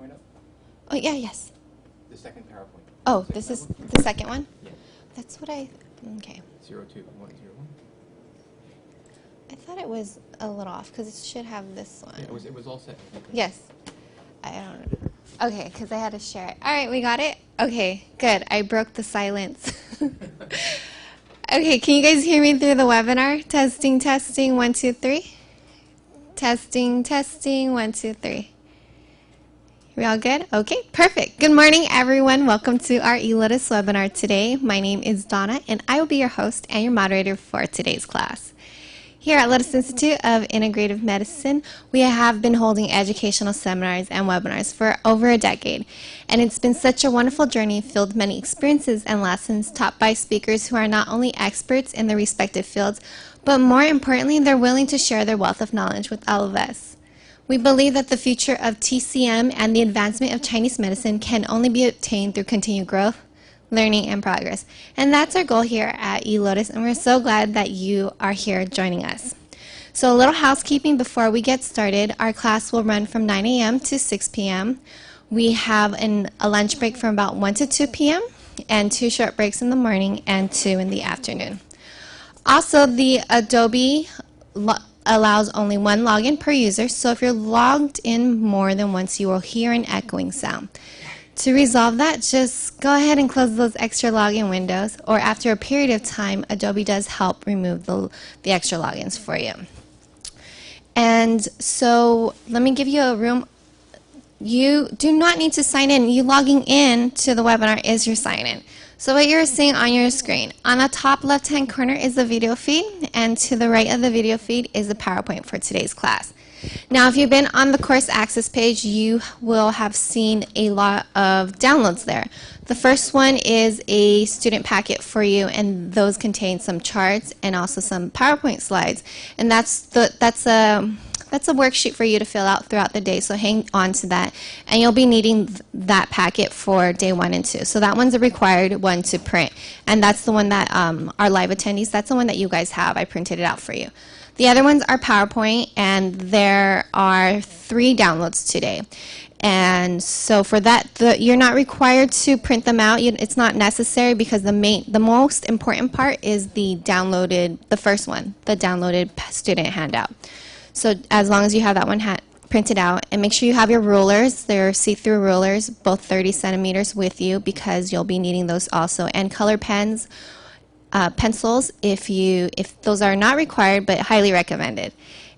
PowerPoint up? Oh, yeah, yes. The second PowerPoint. Oh, this is the second one? Yeah. That's what I, okay. 02101. I thought it was a little off because it should have this one. Yeah, it was all set. Yes. I don't know. Okay, because I had to share it. All right, we got it? Okay, good. I broke the silence. Okay, can you guys hear me through the webinar? Testing, testing, 1, 2, 3. Testing, testing, 1, 2, 3. We all good? Okay, perfect. Good morning, everyone. Welcome to our eLotus webinar today. My name is Donna, and I will be your host and your moderator for today's class. Here at Lotus Institute of Integrative Medicine, we have been holding educational seminars and webinars for over a decade, and it's been such a wonderful journey filled with many experiences and lessons taught by speakers who are not only experts in their respective fields, but more importantly, they're willing to share their wealth of knowledge with all of us. We believe that the future of TCM and the advancement of Chinese medicine can only be obtained through continued growth, learning, and progress. And that's our goal here at eLotus, and we're so glad that you are here joining us. So a little housekeeping before we get started. Our class will run from 9 a.m. to 6 p.m. We have a lunch break from about 1 to 2 p.m. and 2 short breaks in the morning and 2 in the afternoon. Also, the Adobe allows only 1 login per user, so if you're logged in more than once, you will hear an echoing sound. To resolve that, just go ahead and close those extra login windows, or after a period of time, Adobe does help remove the extra logins for you. And so let me give you a room. You do not need to sign in. You logging in to the webinar is your sign-in. So what you're seeing on your screen, on the top left-hand corner is the video feed, and to the right of the video feed is the PowerPoint for today's class. Now, if you've been on the course access page, you will have seen a lot of downloads there. The first one is a student packet for you, and those contain some charts and also some PowerPoint slides. And that's a worksheet for you to fill out throughout the day, so hang on to that. And you'll be needing that packet for day 1 and 2. So that one's a required one to print. And that's the one that our live attendees, that's the one that you guys have. I printed it out for you. The other ones are PowerPoint, and there are 3 downloads today. And so for that, you're not required to print them out. It's not necessary because the most important part is the first one, the downloaded student handout. So as long as you have that one printed out, and make sure you have your rulers. They're see-through rulers, both 30 centimeters with you, because you'll be needing those also, and color pens, pencils if those are not required but highly recommended.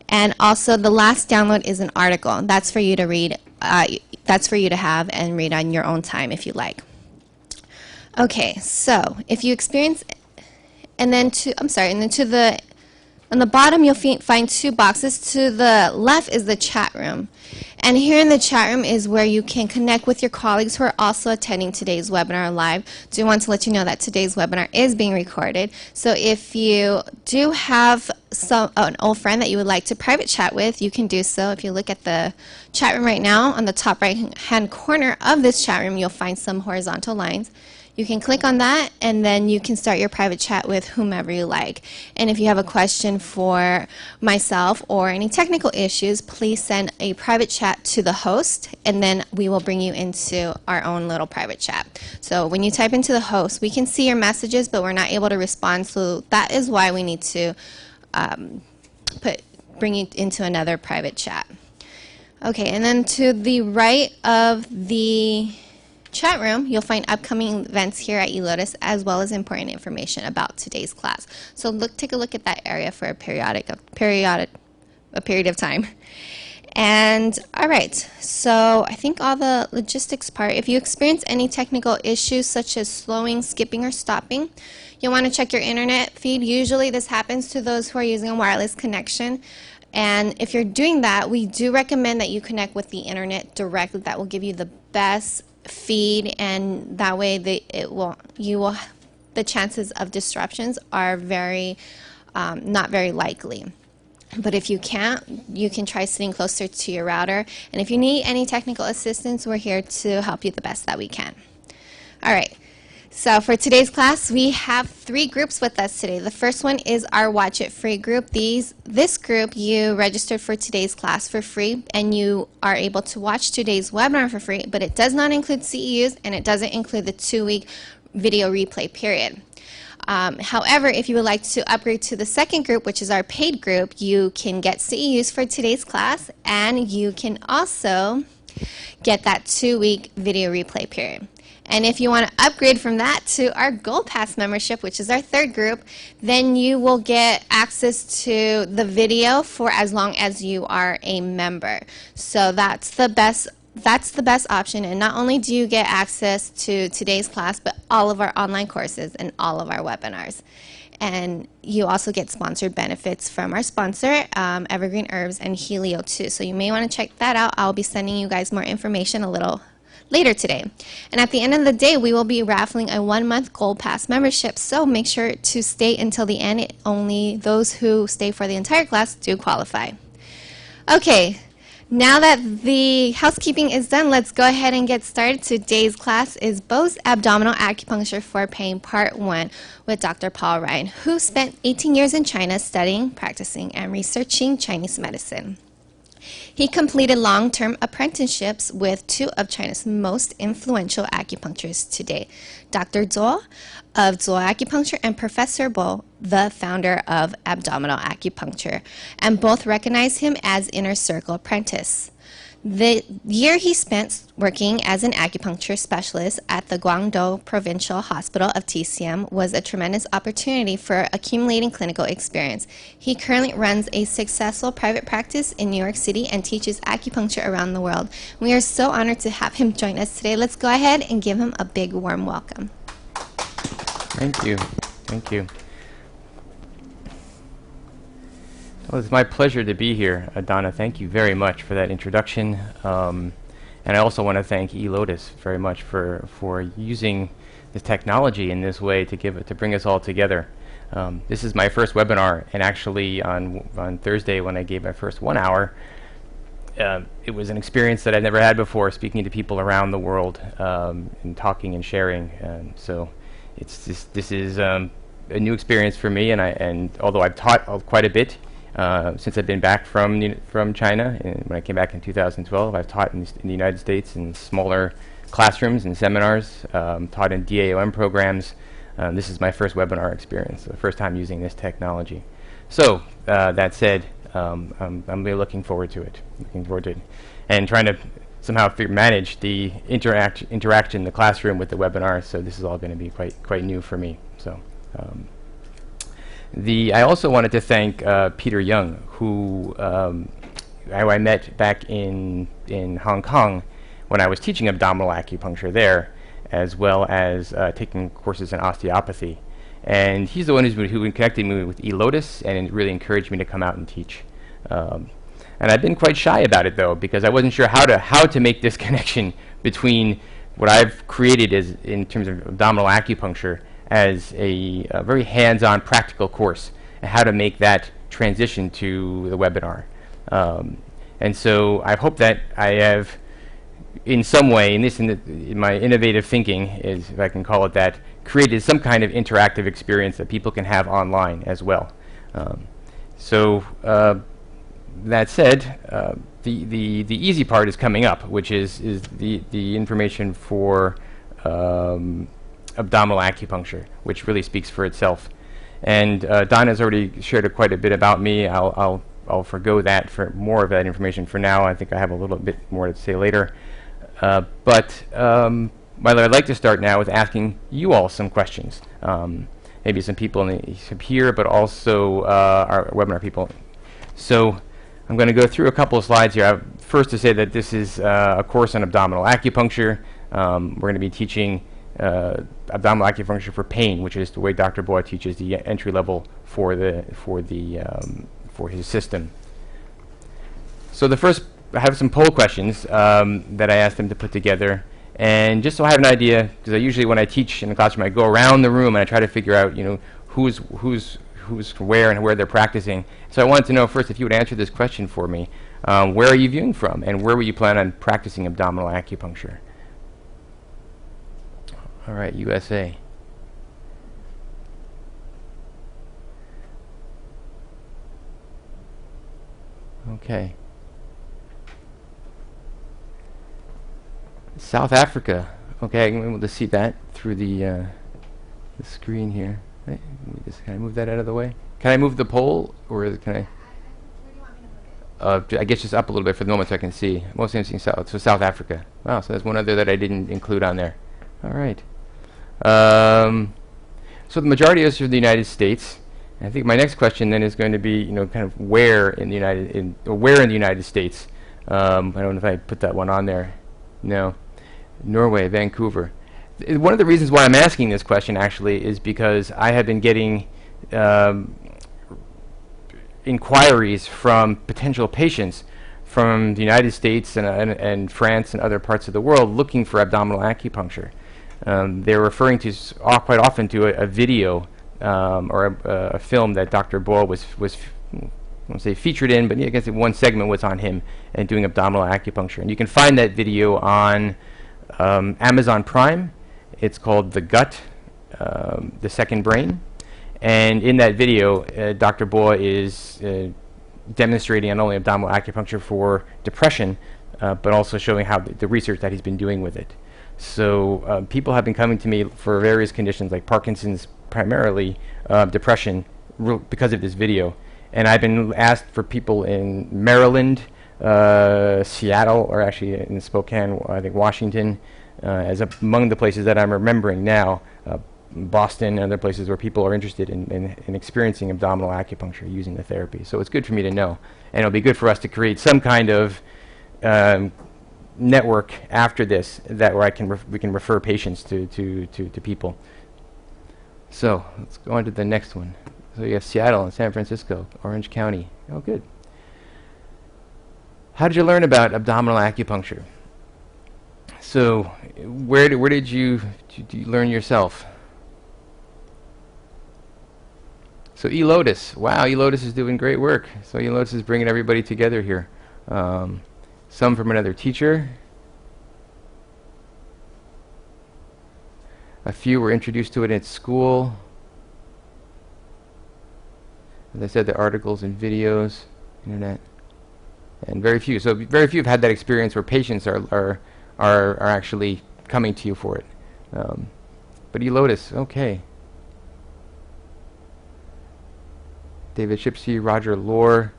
And also the last download is an article. That's for you to read. That's for you to have and read on your own time if you like. Okay, so if you experience, on the bottom, you'll find 2 boxes. To the left is the chat room. And here in the chat room is where you can connect with your colleagues who are also attending today's webinar live. Do want to let you know that today's webinar is being recorded. So if you do have an old friend that you would like to private chat with, you can do so. If you look at the chat room right now, on the top right-hand corner of this chat room, you'll find some horizontal lines. You can click on that, and then you can start your private chat with whomever you like. And if you have a question for myself or any technical issues, please send a private chat to the host, and then we will bring you into our own little private chat. So when you type into the host, we can see your messages, but we're not able to respond, so that is why we need to bring you into another private chat. Okay, and then to the right of the chat room, you'll find upcoming events here at eLotus, as well as important information about today's class. So take a look at that area for a period of time. And all right, so I think all the logistics part, if you experience any technical issues such as slowing, skipping, or stopping, you'll want to check your internet feed. Usually this happens to those who are using a wireless connection. And if you're doing that, we do recommend that you connect with the internet directly. That will give you the best feed, and that way the chances of disruptions are not very likely. But if you can't, you can try sitting closer to your router. And if you need any technical assistance, we're here to help you the best that we can. All right. So for today's class, we have 3 groups with us today. The first one is our Watch It Free group. This group, you registered for today's class for free, and you are able to watch today's webinar for free, but it does not include CEUs, and it doesn't include the 2-week video replay period. However, if you would like to upgrade to the second group, which is our paid group, you can get CEUs for today's class, and you can also get that 2-week video replay period. And if you want to upgrade from that to our Gold Pass membership, which is our third group, then you will get access to the video for as long as you are a member. So that's the best option. And not only do you get access to today's class, but all of our online courses and all of our webinars. And you also get sponsored benefits from our sponsor, Evergreen Herbs and eLotus. So you may want to check that out. I'll be sending you guys more information a little later today. And at the end of the day, we will be raffling a 1-month Gold Pass membership, so make sure to stay until the end. Only those who stay for the entire class do qualify. Okay, now that the housekeeping is done, let's go ahead and get started. Today's class is Baugh's Abdominal Acupuncture for Pain Part 1 with Dr. Paul Ryan, who spent 18 years in China studying, practicing, and researching Chinese medicine. He completed long-term apprenticeships with 2 of China's most influential acupuncturists today, Dr. Zhuo of Zhuo Acupuncture and Professor Baugh, the founder of Abdominal Acupuncture, and both recognize him as Inner Circle Apprentice. The year he spent working as an acupuncture specialist at the Guangdong Provincial Hospital of TCM was a tremendous opportunity for accumulating clinical experience. He currently runs a successful private practice in New York City and teaches acupuncture around the world. We are so honored to have him join us today. Let's go ahead and give him a big warm welcome. Thank you. Thank you. Well, it's my pleasure to be here, Donna. Thank you very much for that introduction. And I also want to thank eLotus very much for using this technology in this way to bring us all together. This is my first webinar, and actually on Thursday when I gave my first 1 hour, it was an experience that I'd never had before, speaking to people around the world and talking and sharing. And so this is a new experience for me, and although I've taught quite a bit since I've been back from China, and when I came back in 2012, I've taught in the United States in smaller classrooms and seminars, taught in DAOM programs. This is my first webinar experience, so the first time using this technology. So that said, I'm really looking forward to it, and trying to somehow manage the interaction in the classroom with the webinar. So this is all going to be quite new for me. So. I also wanted to thank Peter Young, who I met back in Hong Kong when I was teaching abdominal acupuncture there, as well as taking courses in osteopathy. And he's the one who connected me with eLotus and really encouraged me to come out and teach. And I've been quite shy about it, though, because I wasn't sure how to make this connection between what I've created in terms of abdominal acupuncture as a very hands-on practical course, and how to make that transition to the webinar. And so I hope that I have, in some way, in my innovative thinking, if I can call it that, created some kind of interactive experience that people can have online as well. That said, the easy part is coming up, which is the information for abdominal acupuncture, which really speaks for itself. And Donna's already shared quite a bit about me. I'll forgo that for more of that information for now. I think I have a little bit more to say later. But I'd like to start now with asking you all some questions. Maybe some people here, but also our webinar people. So I'm going to go through a couple of slides here. First, to say that this is a course on abdominal acupuncture. We're going to be teaching abdominal acupuncture for pain, which is the way Dr. Baugh teaches the entry level for his system. So I have some poll questions that I asked them to put together, and just so I have an idea, because I usually when I teach in the classroom, I go around the room and I try to figure out, who's where and where they're practicing. So I wanted to know first if you would answer this question for me: where are you viewing from, and where will you plan on practicing abdominal acupuncture? All right, USA. Okay. South Africa. Okay, I'm able to see that through the screen here. Right, let me just, can I move that out of the way? Can I move the poll, or can I? Where do you want me to move it? I guess just up a little bit for the moment so I can see. Mostly I'm seeing South, so South Africa. Wow, so there's one other that I didn't include on there. All right. So the majority of us are the United States. And I think my next question then is going to be, kind of where in the United States. I don't know if I put that one on there. No. Norway, Vancouver. One of the reasons why I'm asking this question actually is because I have been getting inquiries from potential patients from the United States and France and other parts of the world looking for abdominal acupuncture. They're referring to quite often to a video or a film that Dr. Baugh was I won't say featured in, but I guess one segment was on him and doing abdominal acupuncture. And you can find that video on Amazon Prime. It's called The Gut, The Second Brain. And in that video, Dr. Baugh is demonstrating not only abdominal acupuncture for depression, but also showing how the research that he's been doing with it. So people have been coming to me for various conditions like Parkinson's, primarily depression, because of this video. And I've been asked for people in Maryland, Seattle, or actually in Spokane, I think Washington, as among the places that I'm remembering now, Boston and other places where people are interested in experiencing abdominal acupuncture using the therapy. So it's good for me to know. And it'll be good for us to create some kind of network after this where we can refer patients to people. So let's go on to the next one. So you have Seattle and San Francisco, Orange County. Oh, good. How did you learn about abdominal acupuncture? So where did you learn yourself? So eLotus. Wow, eLotus is doing great work. So eLotus is bringing everybody together here. Some from another teacher. A few were introduced to it at school. As I said, the articles and videos, internet, and very few. So very few have had that experience where patients are actually coming to you for it. But eLotus, okay. David Shipsey, Roger Lohr.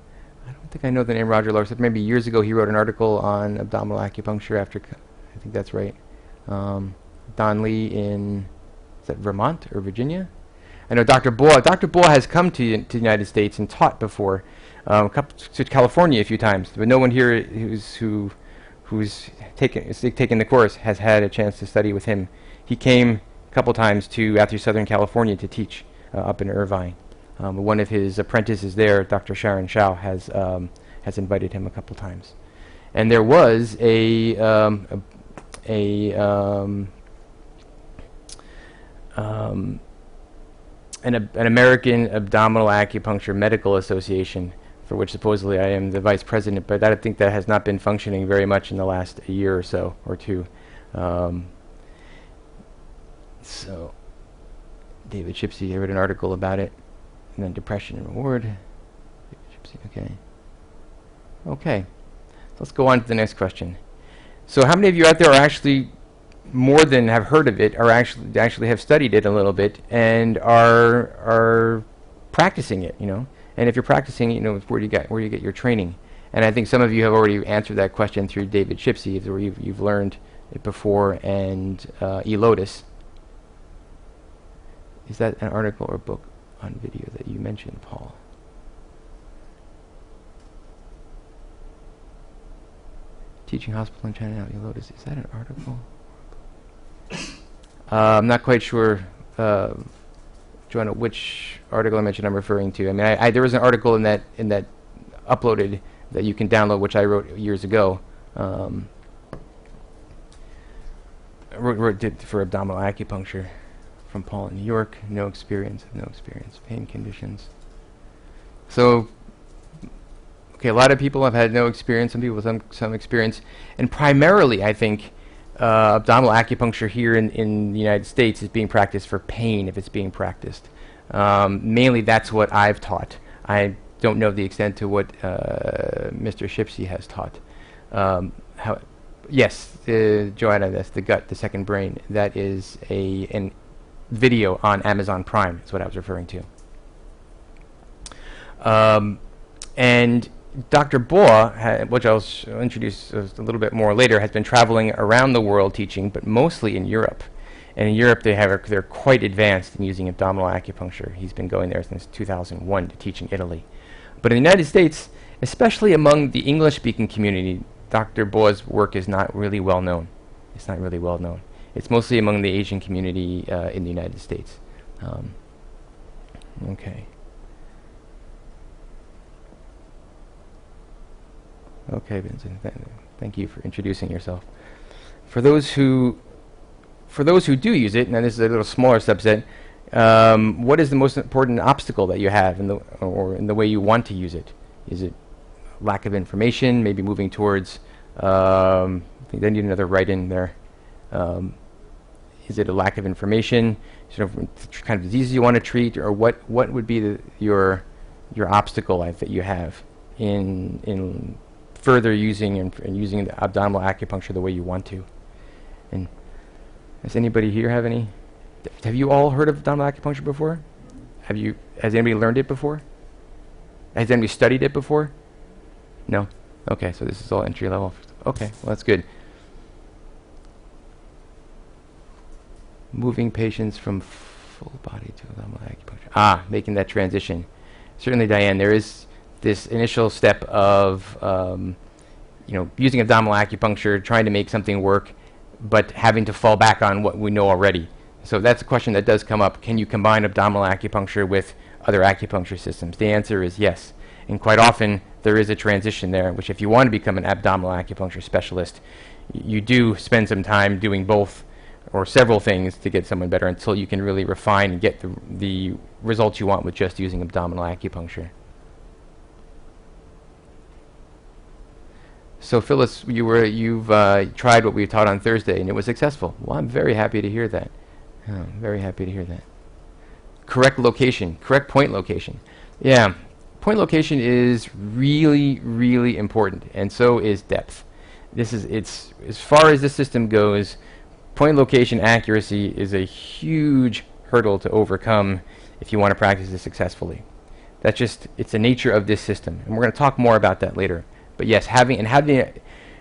I don't think I know the name Roger Lohr, except maybe years ago he wrote an article on abdominal acupuncture after, I think that's right. Don Lee in, is that Vermont or Virginia? I know Dr. Baugh. Dr. Baugh has come to the United States and taught before, to California a few times, but no one here who's taken the course has had a chance to study with him. He came a couple times to Southern California to teach up in Irvine. One of his apprentices there, Dr. Shen Shu, has invited him a couple times. And there was an American Abdominal Acupuncture Medical Association, for which supposedly I am the vice president, but I think that has not been functioning very much in the last year or so, or two. So, David Shipsey wrote an article about it, and then depression and reward. David Shipsey, okay. Okay, let's go on to the next question. So how many of you out there are actually more than have heard of it, or actually have studied it a little bit and are practicing it, And if you're practicing, where do you get your training? And I think some of you have already answered that question through David Shipsey, where you've learned it before, and eLotus. Is that an article or book on video that you mentioned, Paul? Teaching Hospital in China, eLotus. Is that an article? I'm not quite sure, Joanna, which article I mentioned I'm referring to. I mean, there was an article in that uploaded that you can download, which I wrote years ago. Wrote it for abdominal acupuncture from Paul in New York. No experience. Pain conditions. So, okay, a lot of people have had no experience. Some people with some experience, and primarily, I think, abdominal acupuncture here in the United States is being practiced for pain if it's being practiced. Mainly that's what I've taught. I don't know the extent to what Mr. Shipsey has taught. Yes, Joanna, that's the gut, the second brain. That is an video on Amazon Prime, is what I was referring to. And Dr. Baugh, which I'll introduce a little bit more later, has been traveling around the world teaching, but mostly in Europe. And in Europe, they're quite advanced in using abdominal acupuncture. He's been going there since 2001 to teach in Italy. But in the United States, especially among the English-speaking community, Dr. Baugh's work is not really well known. It's not really well known. It's mostly among the Asian community in the United States. Okay. Okay, Vincent. Thank you for introducing yourself. For those who do use it, and this is a little smaller subset, what is the most important obstacle that you have in the way you want to use it? Is it lack of information, maybe moving towards, I think I need another write-in there. Is it a lack of information, sort of kind of diseases you want to treat, or what would be your obstacle that you have in further using and using the abdominal acupuncture the way you want to? And does anybody here have any? Have you all heard of abdominal acupuncture before? Has anybody learned it before? Has anybody studied it before? No? Okay, so this is all entry level. Okay, well that's good. Moving patients from full body to abdominal acupuncture. Making that transition. Certainly, Diane, there is this initial step of using abdominal acupuncture, trying to make something work, but having to fall back on what we know already. So that's a question that does come up. Can you combine abdominal acupuncture with other acupuncture systems? The answer is yes. And quite often, there is a transition there, which if you want to become an abdominal acupuncture specialist, you do spend some time doing both or several things to get someone better until you can really refine and get the results you want with just using abdominal acupuncture. So Phyllis, you've tried what we taught on Thursday, and it was successful. Well, I'm very happy to hear that. I'm very happy to hear that. Correct location, correct point location. Yeah, point location is really, really important, and so is depth. It's as far as this system goes, point location accuracy is a huge hurdle to overcome if you want to practice this successfully. It's the nature of this system, and we're going to talk more about that later. But yes, having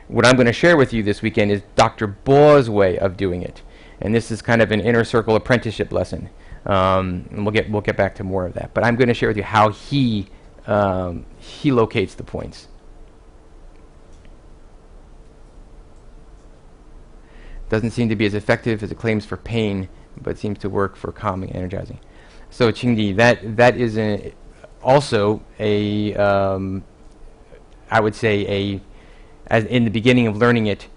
what I'm going to share with you this weekend is Dr. Baugh's way of doing it, and this is kind of an inner circle apprenticeship lesson. And we'll get back to more of that. But I'm going to share with you how he locates the points. Doesn't seem to be as effective as it claims for pain, but seems to work for calming and energizing. So Qingdi, that is also a I would say as in the beginning of learning it,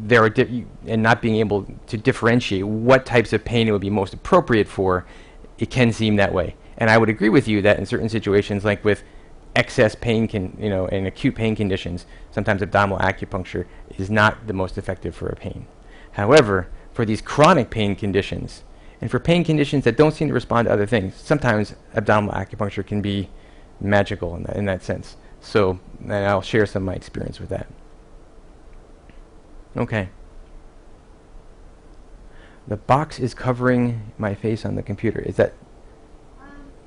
and not being able to differentiate what types of pain it would be most appropriate for, it can seem that way. And I would agree with you that in certain situations, like with excess pain, and acute pain conditions, sometimes abdominal acupuncture is not the most effective for a pain. However, for these chronic pain conditions, and for pain conditions that don't seem to respond to other things, sometimes abdominal acupuncture can be magical in that sense. So, and I'll share some of my experience with that. Okay. The box is covering my face on the computer. Is that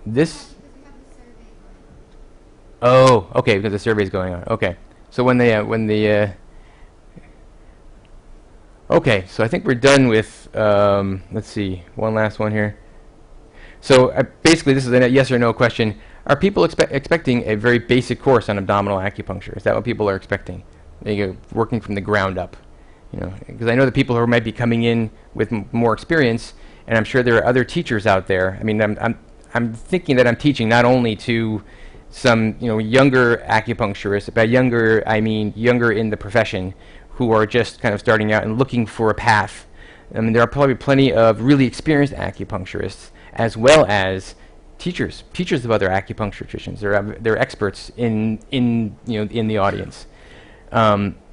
this? Oh, okay, because the survey is going on. Okay. So okay, so I think we're done with, let's see, one last one here. So basically this is a yes or no question. Are people expecting a very basic course on abdominal acupuncture? Is that what people are expecting? Working from the ground up? Because I know the people who might be coming in with more experience, and I'm sure there are other teachers out there. I mean, I'm thinking that I'm teaching not only to some younger acupuncturists, by younger I mean younger in the profession, who are just kind of starting out and looking for a path. I mean, there are probably plenty of really experienced acupuncturists, as well as teachers of other acupuncturicians. They're experts in the audience.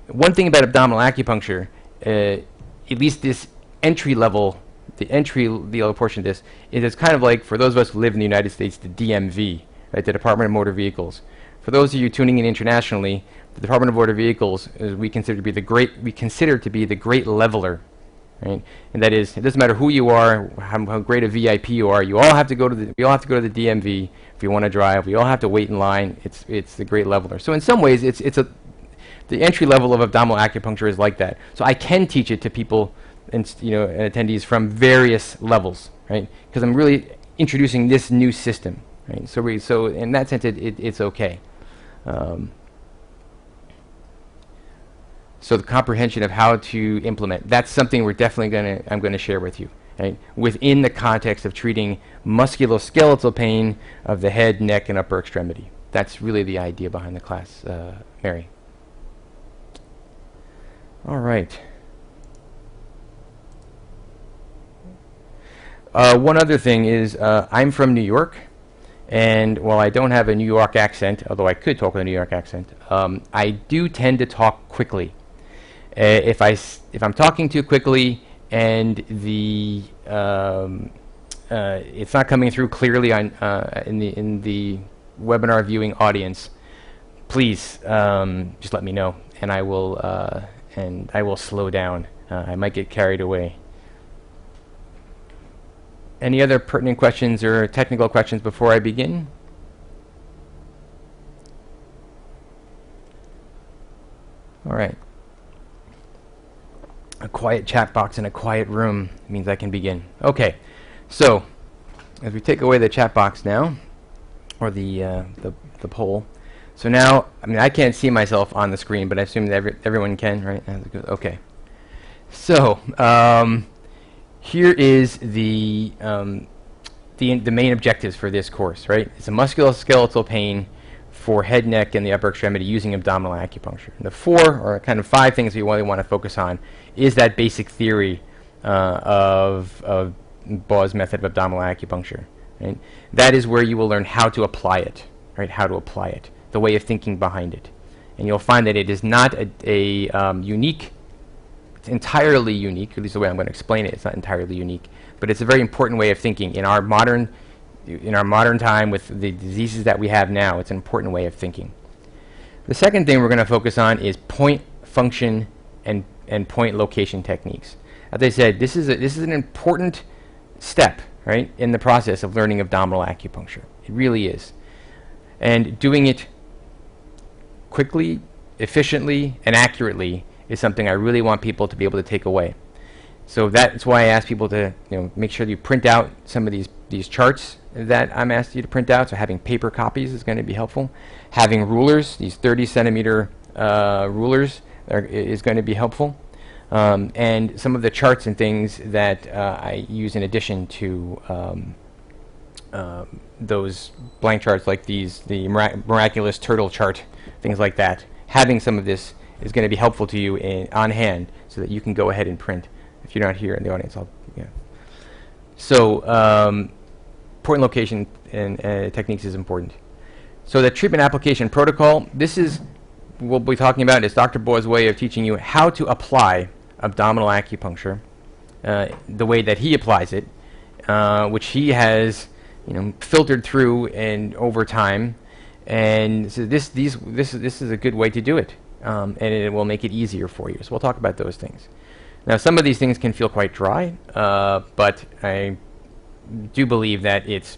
One thing about abdominal acupuncture, at least this entry level portion of this, it is kind of like, for those of us who live in the United States, the DMV, right, the Department of Motor Vehicles. For those of you tuning in internationally, the Department of Motor Vehicles is we consider to be the great leveler, right? And that is, it doesn't matter who you are, how great a VIP you are. We all have to go to the DMV if you want to drive. We all have to wait in line. It's the great leveler. So in some ways, the entry level of abdominal acupuncture is like that. So I can teach it to people and attendees from various levels, right? Because I'm really introducing this new system, right? So in that sense, it's okay. So the comprehension of how to implement, that's something I'm going to share with you, right? Within the context of treating musculoskeletal pain of the head, neck, and upper extremity. That's really the idea behind the class, Mary. All right. One other thing is I'm from New York, and while I don't have a New York accent, although I could talk with a New York accent, I do tend to talk quickly. If I'm talking too quickly and it's not coming through clearly on in the webinar viewing audience, please just let me know, and I will slow down. I might get carried away. Any other pertinent questions or technical questions before I begin? All right. A quiet chat box in a quiet room means I can begin. Okay, so as we take away the chat box now, or the poll. So now, I mean, I can't see myself on the screen, but I assume that everyone can, right? Okay. So here is the main objectives for this course, right? It's a musculoskeletal pain for head, neck, and the upper extremity using abdominal acupuncture. And the 4 or kind of 5 things we really want to focus on is that basic theory of Baugh's method of abdominal acupuncture. Right? That is where you will learn how to apply it, right? How to apply it, the way of thinking behind it. And you'll find that it is not unique, it's entirely unique, at least the way I'm going to explain it, it's not entirely unique, but it's a very important way of thinking. In our modern time with the diseases that we have now, it's an important way of thinking. The second thing we're going to focus on is point function and point location techniques. As I said, this is an important step, right, in the process of learning abdominal acupuncture. It really is. And doing it quickly, efficiently, and accurately is something I really want people to be able to take away. So that's why I ask people to make sure that you print out some of these charts that I'm asking you to print out. So having paper copies is going to be helpful. Having rulers, these 30-centimeter rulers, is going to be helpful. And some of the charts and things that I use in addition to those blank charts like the miraculous turtle chart, things like that. Having some of this is going to be helpful to you on hand so that you can go ahead and print. If you're not here in the audience, So point location and techniques is important. So the treatment application protocol, this is what we'll be talking about. Is Dr. Baugh's way of teaching you how to apply abdominal acupuncture the way that he applies it, which he has filtered through and over time. And so this is a good way to do it, and it will make it easier for you. So we'll talk about those things. Now, some of these things can feel quite dry, but I do believe that it's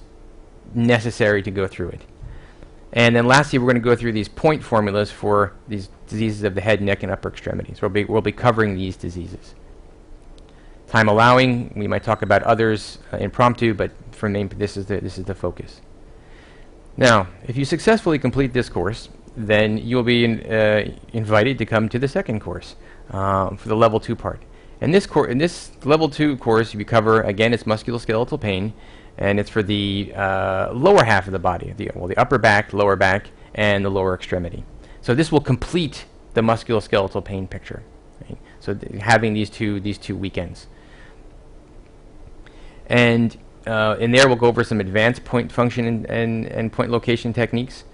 necessary to go through it. And then lastly, we're going to go through these point formulas for these diseases of the head, neck, and upper extremities. We'll be covering these diseases. Time allowing, we might talk about others impromptu, but for me, this is the focus. Now, if you successfully complete this course, then you'll be invited to come to the second course for the level 2 part. In this level 2 course, we cover, again, it's musculoskeletal pain, and it's for the lower half of the body, the upper back, lower back, and the lower extremity. So this will complete the musculoskeletal pain picture. Right? So having these two weekends. And in there, we'll go over some advanced point function and point location techniques.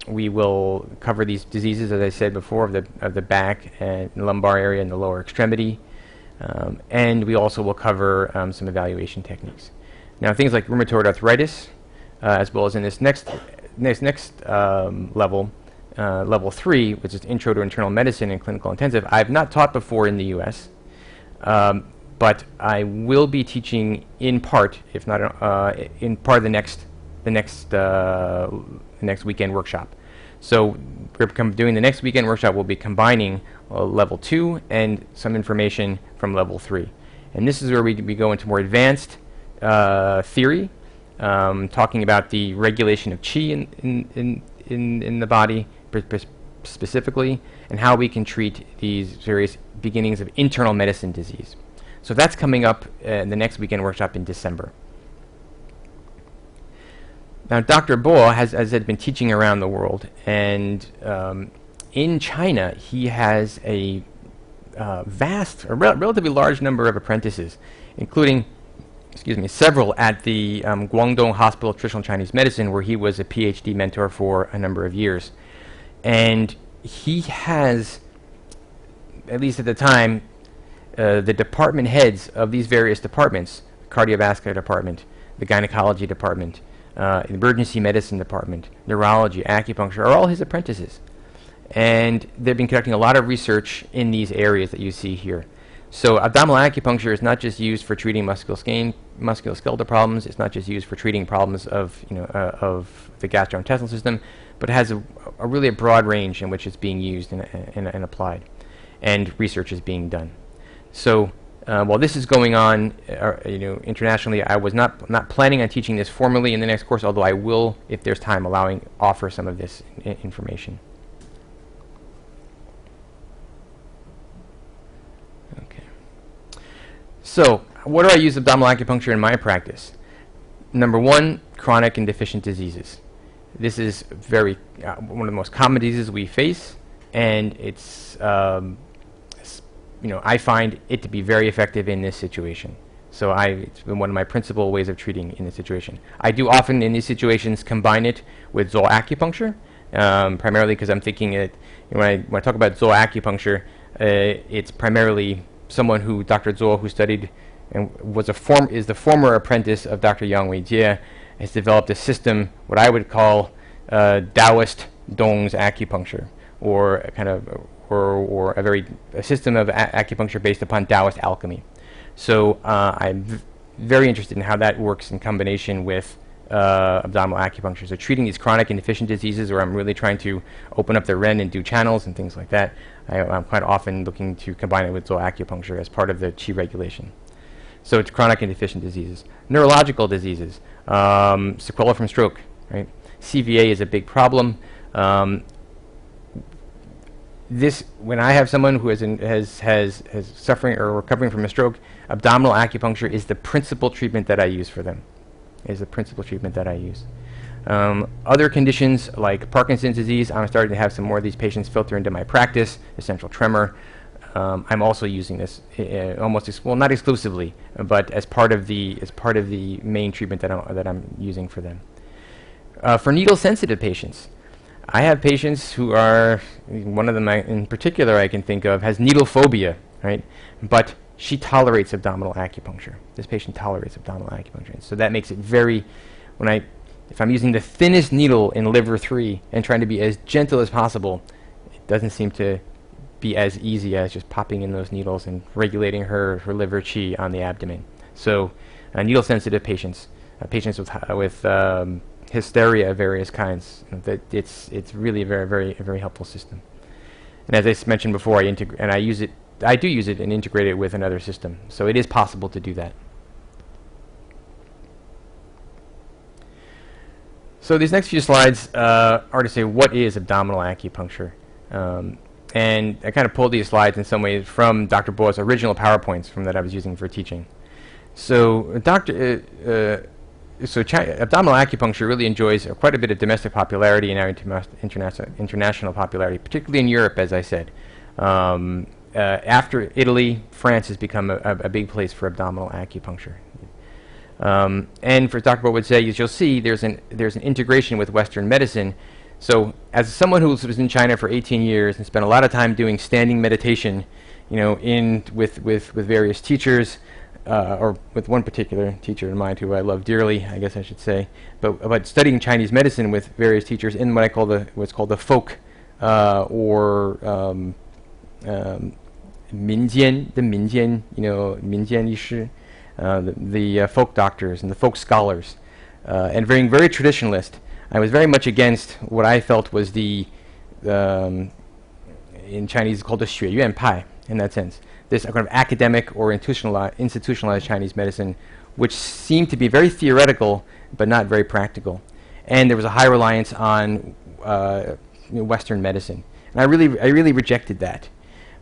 We will cover these diseases, as I said before, of the back and lumbar area and the lower extremity. And we also will cover some evaluation techniques. Now, things like rheumatoid arthritis, as well as in this next level, level 3, which is Intro to Internal Medicine and Clinical Intensive. I've not taught before in the U.S., but I will be teaching in part, if not in part, the next weekend workshop. So we're doing the next weekend workshop. We'll be combining level 2 and some information from level 3, and this is where we go into more advanced theory, talking about the regulation of qi in the body specifically, and how we can treat these various beginnings of internal medicine disease. So that's coming up in the next weekend workshop in December. Now, Dr. Baugh has been teaching around the world, and in China, he has a relatively large number of apprentices, including, several at the Guangdong Hospital of Traditional Chinese Medicine, where he was a PhD mentor for a number of years. And he has, at least at the time, the department heads of these various departments, cardiovascular department, the gynecology department, emergency medicine department, neurology, acupuncture, are all his apprentices. And they've been conducting a lot of research in these areas that you see here. So abdominal acupuncture is not just used for treating musculoskeletal problems. It's not just used for treating problems of the gastrointestinal system, but it has a really broad range in which it's being used and applied, and research is being done. So while this is going on, internationally, I was not planning on teaching this formally in the next course, although I will, if there's time, offer some of this information. Okay. So, what do I use abdominal acupuncture in my practice? Number one, chronic and deficient diseases. This is one of the most common diseases we face, and it's I find it to be very effective in this situation. So it's been one of my principal ways of treating in this situation. I do often in these situations combine it with zooacupuncture, primarily because I'm thinking that when I talk about zooacupuncture, it's primarily someone who Dr. Zhou, who studied and is the former apprentice of Dr. Yang Weijie, has developed a system, what I would call Taoist Dong's acupuncture, or a kind of a system of acupuncture based upon Taoist alchemy. So I'm very interested in how that works in combination with abdominal acupuncture. So treating these chronic and deficient diseases, where I'm really trying to open up the Ren and do channels and things like that, I'm quite often looking to combine it with zooacupuncture as part of the qi regulation. So it's chronic and deficient diseases. Neurological diseases, sequela from stroke, right? CVA is a big problem. When I have someone who has suffering or recovering from a stroke, abdominal acupuncture is the principal treatment that I use for them. Other conditions like Parkinson's disease, I'm starting to have some more of these patients filter into my practice. Essential tremor, I'm also using this not exclusively, but as part of the main treatment that I'm using for them. For needle-sensitive patients, I have patients who are, one of them in particular I can think of has needle phobia, right? But she tolerates abdominal acupuncture. This patient tolerates abdominal acupuncture. So that makes it if I'm using the thinnest needle in liver 3 and trying to be as gentle as possible, it doesn't seem to be as easy as just popping in those needles and regulating her liver qi on the abdomen. So needle-sensitive patients, patients with hysteria of various kinds, it's really a very helpful system. And as I mentioned before, I do use it and integrate it with another system. So it is possible to do that. So these next few slides are to say, what is abdominal acupuncture? And I kind of pulled these slides in some ways from Dr. Baugh's original PowerPoints that I was using for teaching. So abdominal acupuncture really enjoys quite a bit of domestic popularity and now international popularity, particularly in Europe, as I said. After Italy, France has become a big place for abdominal acupuncture. And for Dr. Baugh would say, as you'll see, there's an integration with Western medicine. So as someone who was in China for 18 years and spent a lot of time doing standing meditation, with various teachers, or with one particular teacher in mind who I love dearly, I guess I should say, but about studying Chinese medicine with various teachers in what I call what's called the folk or 民间, the 民间,民间医师, the folk doctors and the folk scholars, and being very traditionalist. I was very much against what I felt was the in Chinese called the 学院派 in that sense. This kind of academic or institutionalized Chinese medicine, which seemed to be very theoretical but not very practical. And there was a high reliance on Western medicine. And I really rejected that.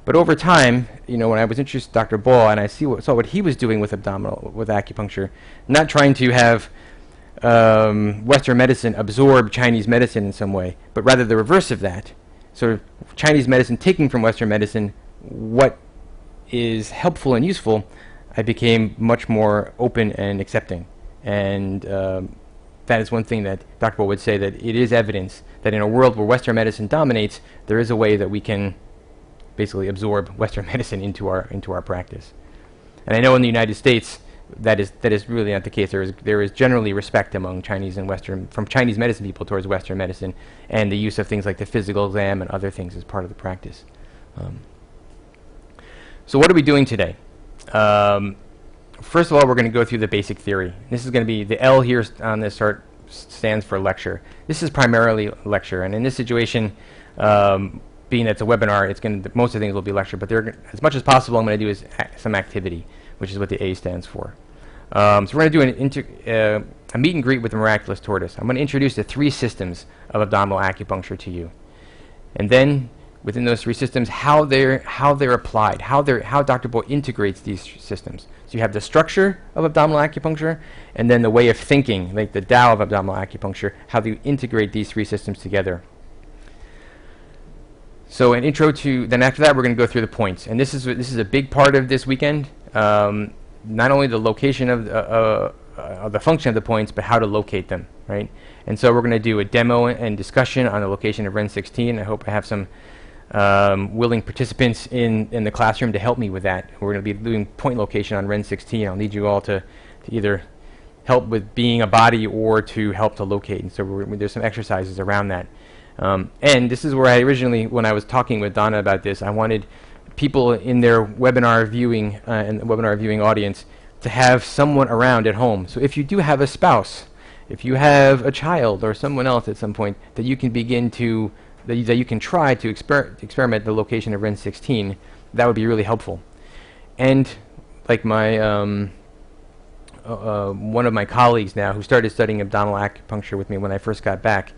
But over time, when I was introduced to Dr. Baugh and I saw what he was doing with acupuncture, not trying to have Western medicine absorb Chinese medicine in some way, but rather the reverse of that. So Chinese medicine taking from Western medicine what is helpful and useful, I became much more open and accepting. And that is one thing that Dr. Baugh would say, that it is evidence that in a world where Western medicine dominates, there is a way that we can basically absorb Western medicine into our practice. And I know in the United States that is really not the case. There is generally respect among Chinese and Western, from Chinese medicine people towards Western medicine, and the use of things like the physical exam and other things as part of the practice. So what are we doing today? First of all, we're going to go through the basic theory. This is going to be, the L here on this chart stands for lecture. This is primarily lecture, and in this situation, being that it's a webinar, most of the things will be lecture, but as much as possible I'm going to do is some activity, which is what the A stands for. So we're going to do a meet and greet with the miraculous tortoise. I'm going to introduce the 3 systems of abdominal acupuncture to you. And then within those 3 systems, how they're applied, how Dr. Baugh integrates these systems. So you have the structure of abdominal acupuncture, and then the way of thinking, like the Tao of abdominal acupuncture, how they integrate these 3 systems together. So an intro to, then after that we're going to go through the points. And this is a big part of this weekend, not only the location of the function of the points, but how to locate them, right? And so we're going to do a demo and discussion on the location of Ren 16. I hope I have some willing participants in the classroom to help me with that. We're going to be doing point location on Ren 16. I'll need you all to either help with being a body or to help to locate. And so there's some exercises around that. And this is where I originally, when I was talking with Donna about this, I wanted people in their webinar viewing and the webinar viewing audience to have someone around at home. So if you do have a spouse, if you have a child or someone else at some point, that you can begin to that you can try to experiment the location of Ren 16, that would be really helpful. And like my one of my colleagues now, who started studying abdominal acupuncture with me when I first got back,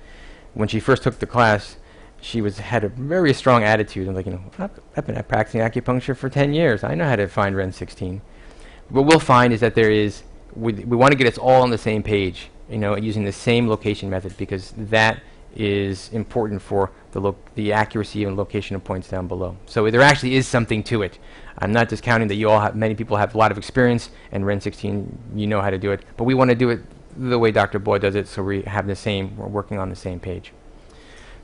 when she first took the class, she had a very strong attitude. I'm like, I've been practicing acupuncture for 10 years. I know how to find Ren 16. What we'll find is that we want to get us all on the same page, using the same location method, because that is important for the accuracy and location of points down below. So there actually is something to it. I'm not discounting that many people have a lot of experience, and Ren 16, you know how to do it, but we want to do it the way Dr. Baugh does it, so we're working on the same page.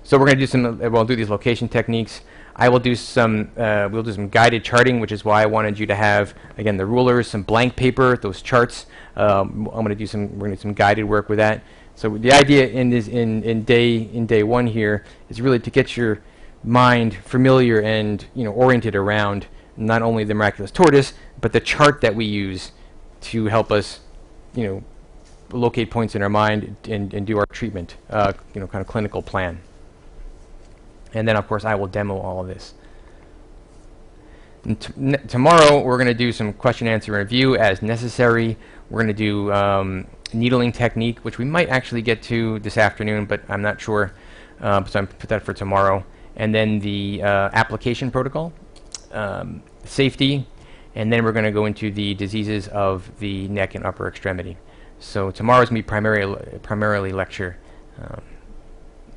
So we're going to do we'll do these location techniques. I will do we'll do some guided charting, which is why I wanted you to have, again, the rulers, some blank paper, those charts. we're going to do some guided work with that. So the idea in day one here is really to get your mind familiar and oriented around not only the miraculous tortoise, but the chart that we use to help us locate points in our mind and do our treatment kind of clinical plan. And then of course I will demo all of this. And tomorrow we're going to do some question answer review as necessary. We're going to do needling technique, which we might actually get to this afternoon, but I'm not sure, so I'm going to put that for tomorrow. And then the application protocol, safety, and then we're going to go into the diseases of the neck and upper extremity. So tomorrow's going to be primarily lecture.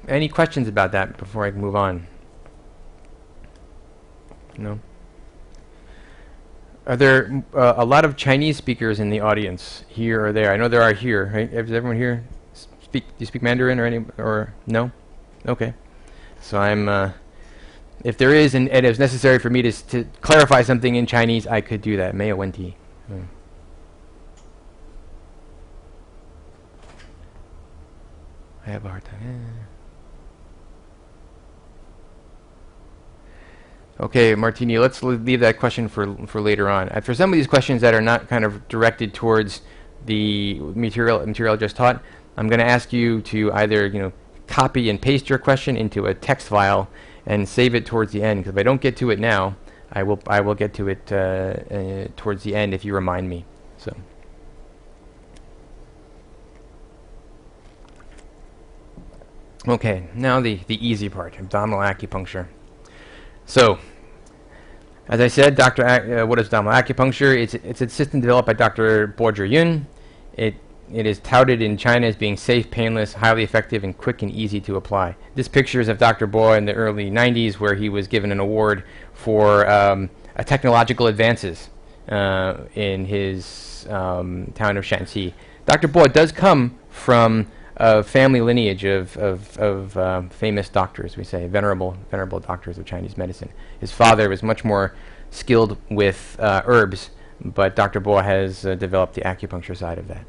Any questions about that before I move on? No? Are there a lot of Chinese speakers in the audience here or there? I know there are here, right? Is everyone here do you speak Mandarin or no? Okay. So I'm if there is and it is necessary for me to clarify something in Chinese, I could do that. 没有问题. I have a hard time. Okay, Martini, let's leave that question for later on. For some of these questions that are not kind of directed towards the material I just taught, I'm going to ask you to either copy and paste your question into a text file and save it towards the end. Because if I don't get to it now, I will get to it towards the end if you remind me. So. Okay, now the easy part, abdominal acupuncture. So, as I said, what is abdominal acupuncture? It's a system developed by Dr. Baugh. It is touted in China as being safe, painless, highly effective, and quick and easy to apply. This picture is of Dr. Baugh in the early 90s, where he was given an award for technological advances in his town of Shen Shu. Dr. Baugh does come from a family lineage of famous doctors, we say, venerable doctors of Chinese medicine. His father was much more skilled with herbs, but Dr. Baugh has developed the acupuncture side of that.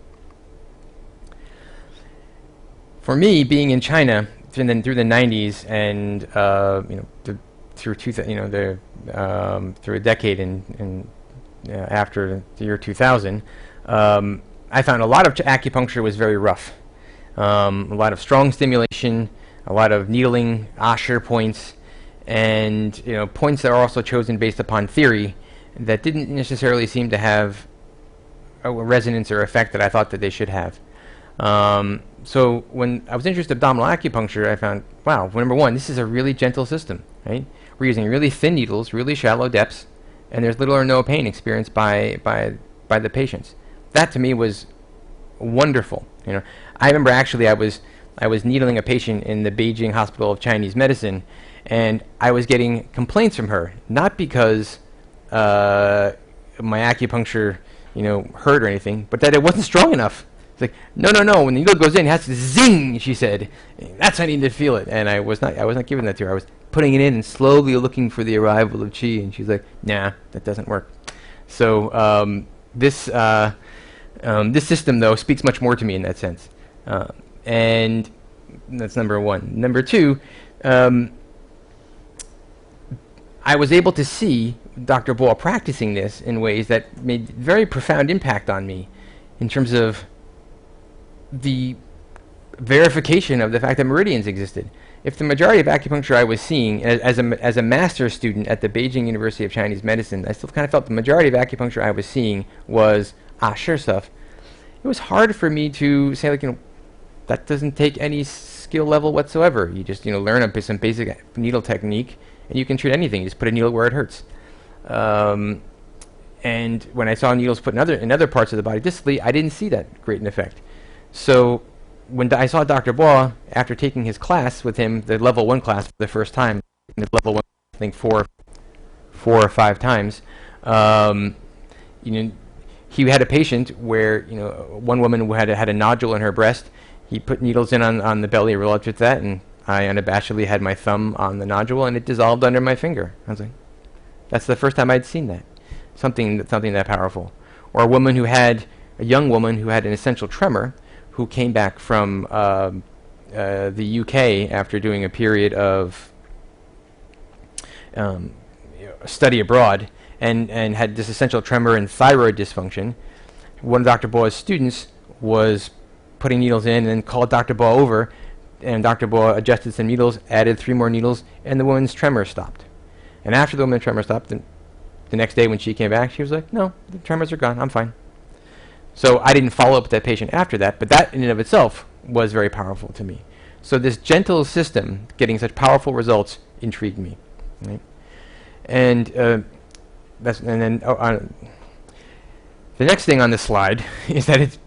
For me, being in China through the 90s and through a decade and after the year 2000, I found a lot of acupuncture was very rough. A lot of strong stimulation, a lot of needling, Asher points, and points that are also chosen based upon theory that didn't necessarily seem to have a resonance or effect that I thought that they should have. So when I was interested in abdominal acupuncture, I found, wow, number one, this is a really gentle system, right? We're using really thin needles, really shallow depths, and there's little or no pain experienced by the patients. That to me was wonderful. I remember actually I was needling a patient in the Beijing Hospital of Chinese Medicine, and I was getting complaints from her, not because my acupuncture hurt or anything, but that it wasn't strong enough. It's like, no, when the needle goes in, it has to zing, she said. That's how I need to feel it. And I was not giving that to her. I was putting it in and slowly looking for the arrival of qi, and she's like, nah, that doesn't work. So this system, though, speaks much more to me in that sense. And that's number one. Number two, I was able to see Dr. Baugh practicing this in ways that made very profound impact on me in terms of the verification of the fact that meridians existed. If the majority of acupuncture I was seeing as a master's student at the Beijing University of Chinese Medicine, I still kind of felt the majority of acupuncture I was seeing was Asher stuff. It was hard for me to say, that doesn't take any skill level whatsoever. You just learn some basic needle technique, and you can treat anything. You just put a needle where it hurts. And when I saw needles put in other parts of the body distally, I didn't see that great an effect. So when I saw Dr. Baugh, after taking his class with him, the level 1 class for the first time, the level 1, I think 4 or 5 times, he had a patient where one woman who had a nodule in her breast. He put needles in on the belly, realized with that, and I unabashedly had my thumb on the nodule, and it dissolved under my finger. I was like, that's the first time I'd seen that. Something that powerful. Or a young woman who had an essential tremor, who came back from the UK after doing a period of study abroad, and had this essential tremor and thyroid dysfunction. One of Dr. Baugh's students was putting needles in and then called Dr. Baugh over, and Dr. Baugh adjusted some needles, added 3 more needles, and the woman's tremor stopped. And after the woman's tremor stopped, the next day when she came back, she was like, no, the tremors are gone, I'm fine. So I didn't follow up with that patient after that, but that in and of itself was very powerful to me. So this gentle system, getting such powerful results, intrigued me. Right? And the next thing on this slide is that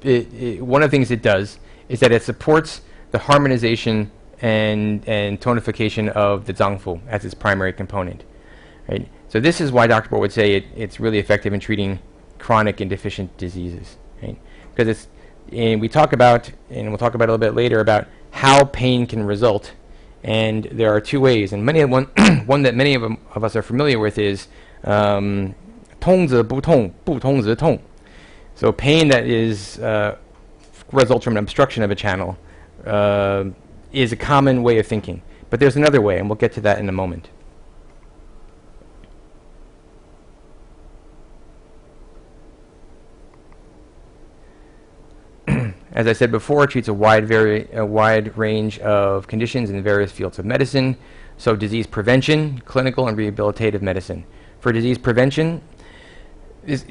one of the things it does is that it supports the harmonization and tonification of the zangfu as its primary component. Right? So this is why Dr. Baugh would say it's really effective in treating chronic and deficient diseases. Right? Because we'll talk about a little bit later about how pain can result, and there are 2 ways, and one that many of us are familiar with is 通则不痛，不通则痛. So pain that is results from an obstruction of a channel is a common way of thinking. But there's another way, and we'll get to that in a moment. As I said before, it treats a wide range of conditions in various fields of medicine. So disease prevention, clinical and rehabilitative medicine. For disease prevention,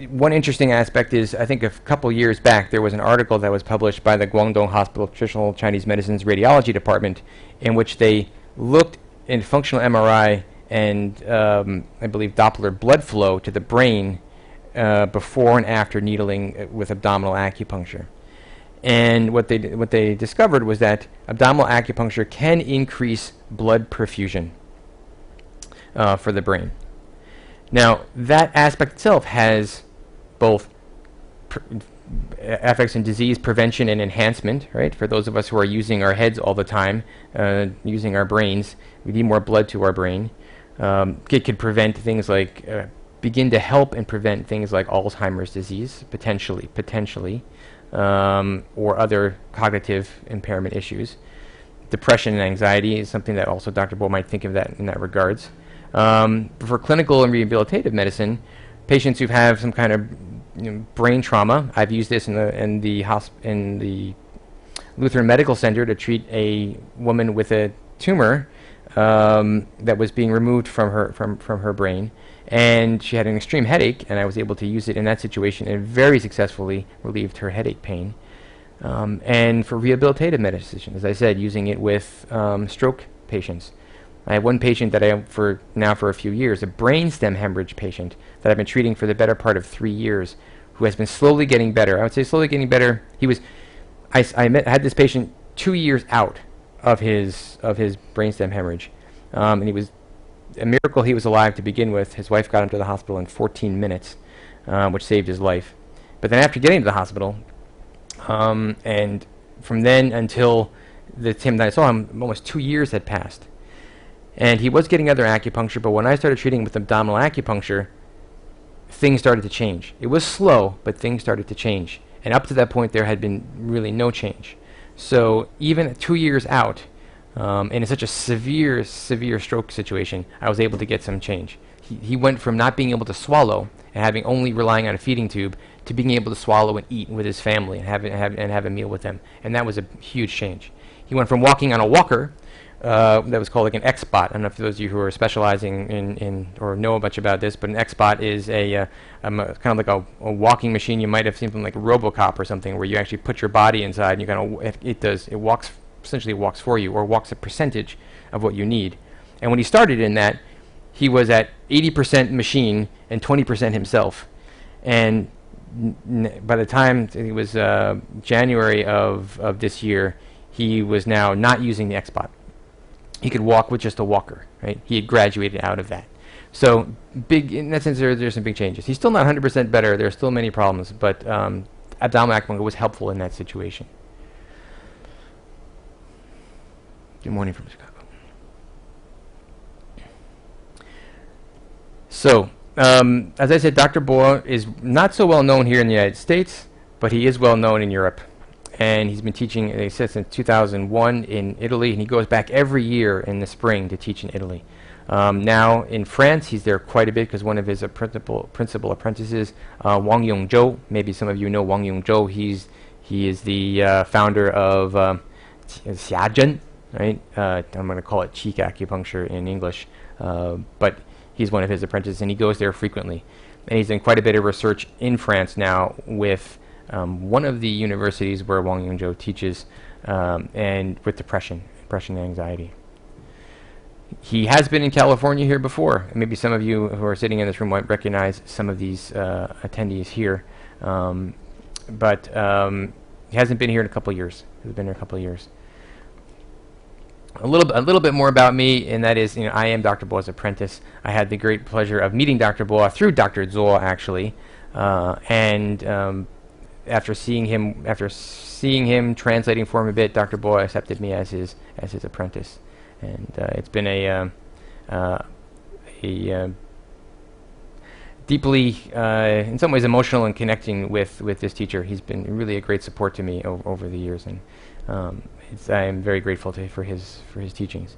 one interesting aspect is, I think a couple years back, there was an article that was published by the Guangdong Hospital of Traditional Chinese Medicine's Radiology Department, in which they looked in functional MRI and I believe Doppler blood flow to the brain before and after needling with abdominal acupuncture. And what they discovered was that abdominal acupuncture can increase blood perfusion for the brain. Now, that aspect itself has both effects in disease prevention and enhancement, right? For those of us who are using our heads all the time, using our brains, we need more blood to our brain. It could prevent things like, begin to help and prevent things like Alzheimer's disease, potentially. Or other cognitive impairment issues. Depression and anxiety is something that also Dr. Baugh might think of that in that regards. For clinical and rehabilitative medicine, patients who have some kind of brain trauma, I've used this in the Lutheran Medical Center to treat a woman with a tumor that was being removed from her brain. And she had an extreme headache, and I was able to use it in that situation and very successfully relieved her headache pain. And for rehabilitative medicine, as I said, using it with stroke patients. I have one patient that I have for a few years, a brainstem hemorrhage patient that I've been treating for the better part of 3 years, who has been slowly getting better. I would say slowly getting better. I had this patient 2 years out of his brainstem hemorrhage, and he was a miracle he was alive to begin with. His wife got him to the hospital in 14 minutes, which saved his life. But then after getting to the hospital, and from then until the time that I saw him, almost 2 years had passed. And he was getting other acupuncture, but when I started treating with abdominal acupuncture, things started to change. It was slow, but things started to change. And up to that point, there had been really no change. So even 2 years out, and in such a severe stroke situation, I was able to get some change. He went from not being able to swallow and only relying on a feeding tube to being able to swallow and eat with his family and have a meal with them. And that was a huge change. He went from walking on a walker that was called like an X-Bot. I don't know if those of you who are specializing in or know much about this, but an X-Bot is a kind of like a walking machine. You might have seen from like RoboCop or something, where you actually put your body inside and you kind of it walks. Essentially walks for you, or walks a percentage of what you need. And when he started in that, he was at 80% machine and 20% himself. And by the time it was January of this year, he was now not using the X-Bot. He could walk with just a walker, right? He had graduated out of that. So in that sense, there's some big changes. He's still not 100% better. There are still many problems, but abdominal acupuncture was helpful in that situation. Good morning from Chicago. So, as I said, Dr. Baugh is not so well known here in the United States, but he is well known in Europe. And he's been teaching, he said, since 2001 in Italy, and he goes back every year in the spring to teach in Italy. Now in France, he's there quite a bit because one of his principal apprentices, Wang Yongzhou, maybe some of you know Wang Yongzhou, he is the founder of Xiazhen. Right? I'm going to call it cheek acupuncture in English, but he's one of his apprentices, and he goes there frequently. And he's done quite a bit of research in France now with one of the universities where Wang Yongzhou teaches, and with depression and anxiety. He has been in California here before. Maybe some of you who are sitting in this room might recognize some of these attendees here, but he hasn't been here in a couple of years. He's been here a couple of years. A little bit more about me, and that is, I am Dr. Baugh's apprentice. I had the great pleasure of meeting Dr. Baugh through Dr. Zhuo, actually, and after seeing him translating for him a bit, Dr. Baugh accepted me as his apprentice, and it's been a deeply, in some ways, emotional in connecting with this teacher. He's been really a great support to me over the years, and I am very grateful for his teachings.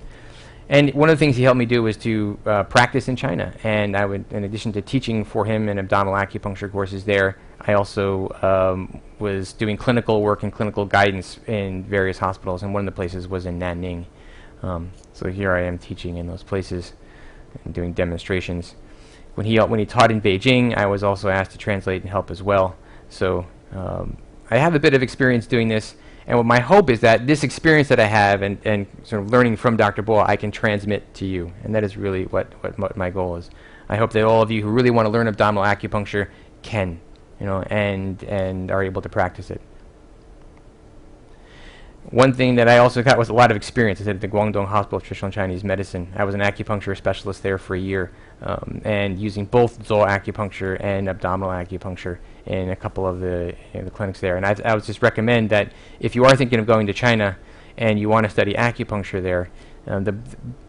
And one of the things he helped me do was to practice in China. And I would, in addition to teaching for him in abdominal acupuncture courses there, I also was doing clinical work and clinical guidance in various hospitals. And one of the places was in Nanning. So here I am teaching in those places and doing demonstrations. When he taught in Beijing, I was also asked to translate and help as well. So I have a bit of experience doing this. And what my hope is that this experience that I have and sort of learning from Dr. Baugh, I can transmit to you. And that is really what my goal is. I hope that all of you who really want to learn abdominal acupuncture can, and are able to practice it. One thing that I also got was a lot of experience. I said at the Guangdong Hospital of Traditional Chinese Medicine. I was an acupuncture specialist there for a year, and using both Zhou acupuncture and abdominal acupuncture in a couple of the clinics there. And I would just recommend that if you are thinking of going to China and you want to study acupuncture there, the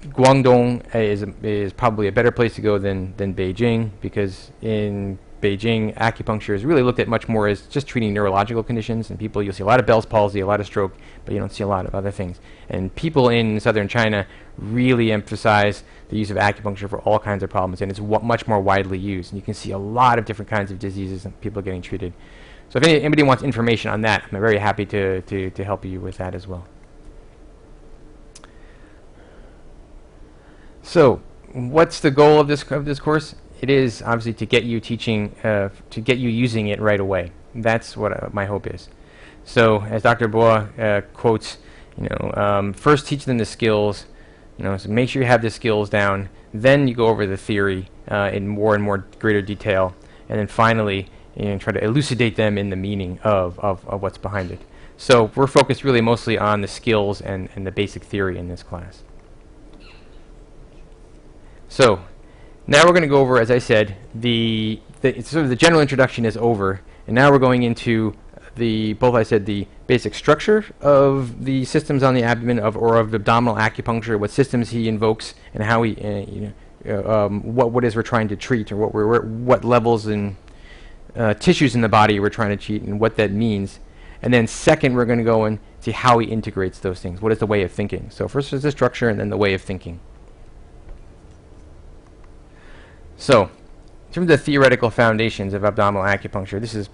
Guangdong is probably a better place to go than Beijing, because in Beijing, acupuncture is really looked at much more as just treating neurological conditions, and you'll see a lot of Bell's palsy, a lot of stroke, but you don't see a lot of other things. And people in southern China really emphasize the use of acupuncture for all kinds of problems, and it's much more widely used. And you can see a lot of different kinds of diseases and people getting treated. So if anybody wants information on that, I'm very happy to help you with that as well. So what's the goal of this course? It is obviously to get you teaching, to get you using it right away. That's what my hope is. So as Dr. Baugh quotes, first teach them the skills, so make sure you have the skills down, then you go over the theory in more and more greater detail, and then finally try to elucidate them in the meaning of what's behind it. So we're focused really mostly on the skills and the basic theory in this class. So now we're going to go over, as I said, the general introduction is over, and now we're going into the basic structure of the systems on the abdomen of abdominal acupuncture, what systems he invokes, and how he, what it is we're trying to treat, or what levels and tissues in the body we're trying to treat, and what that means. And then second, we're going to go and see how he integrates those things. What is the way of thinking? So first is the structure, and then the way of thinking. So, in terms of the theoretical foundations of abdominal acupuncture, this is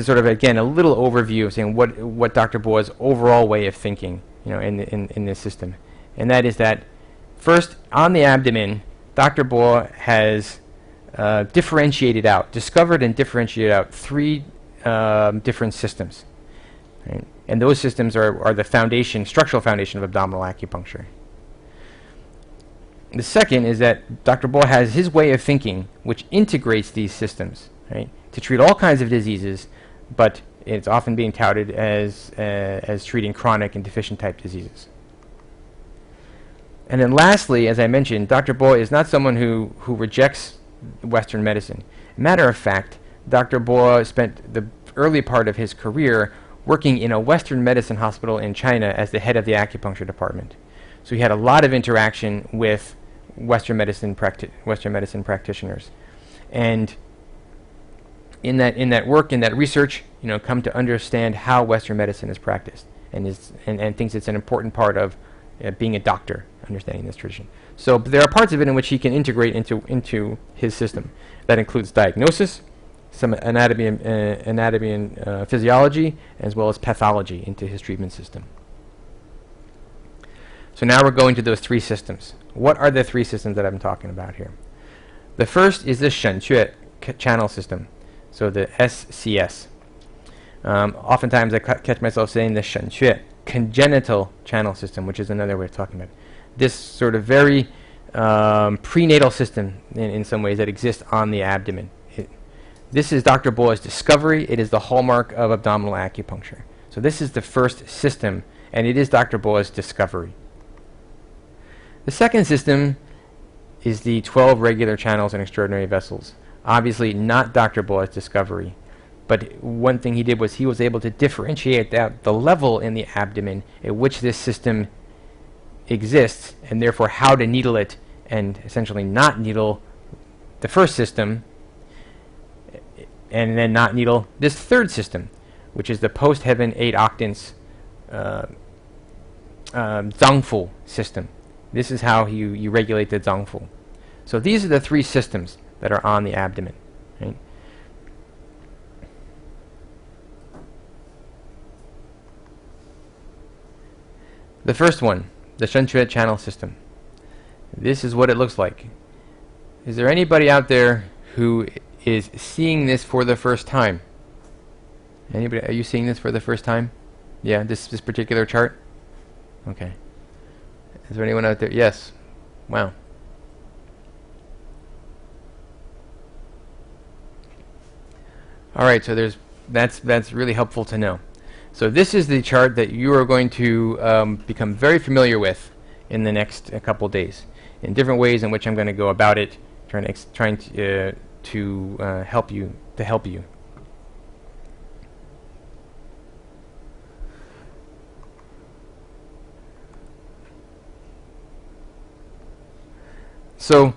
sort of, again, a little overview of saying what Dr. Baugh's overall way of thinking, in this system. And that is that, first, on the abdomen, Dr. Baugh has discovered and differentiated out three different systems. Right? And those systems are the structural foundation of abdominal acupuncture. The second is that Dr. Baugh has his way of thinking, which integrates these systems, right, to treat all kinds of diseases, but it's often being touted as treating chronic and deficient type diseases. And then lastly, as I mentioned, Dr. Baugh is not someone who rejects Western medicine. Matter of fact, Dr. Baugh spent the early part of his career working in a Western medicine hospital in China as the head of the acupuncture department. So he had a lot of interaction with Western medicine practitioners, and in that work, in that research, come to understand how Western medicine is practiced, and thinks it's an important part of being a doctor, understanding this tradition. So there are parts of it in which he can integrate into his system. That includes diagnosis, some anatomy and physiology, as well as pathology into his treatment system. So now we're going to those three systems. What are the three systems that I'm talking about here? The first is the Shen Shu channel system, so the SCS. Oftentimes I catch myself saying the Shen Shu congenital channel system, which is another way of talking about it. This sort of very prenatal system in some ways that exists on the abdomen. This is Dr. Baugh's discovery. It is the hallmark of abdominal acupuncture. So this is the first system, and it is Dr. Baugh's discovery. The second system is the 12 regular channels and extraordinary vessels. Obviously not Dr. Baugh's discovery, but one thing he did was he was able to differentiate the level in the abdomen at which this system exists, and therefore how to needle it, and essentially not needle the first system, and then not needle this third system, which is the post-heaven 8 octants zangfu system. This is how you regulate the zangfu. So these are the 3 systems that are on the abdomen. Right? The first one, the Shen Shu channel system. This is what it looks like. Is there anybody out there who is seeing this for the first time? Anybody? Are you seeing this for the first time? Yeah, this particular chart? Okay. Is there anyone out there? Yes. Wow. All right, so that's really helpful to know. So this is the chart that you are going to become very familiar with in the next couple days, in different ways in which I'm going to go about it, trying to help you. So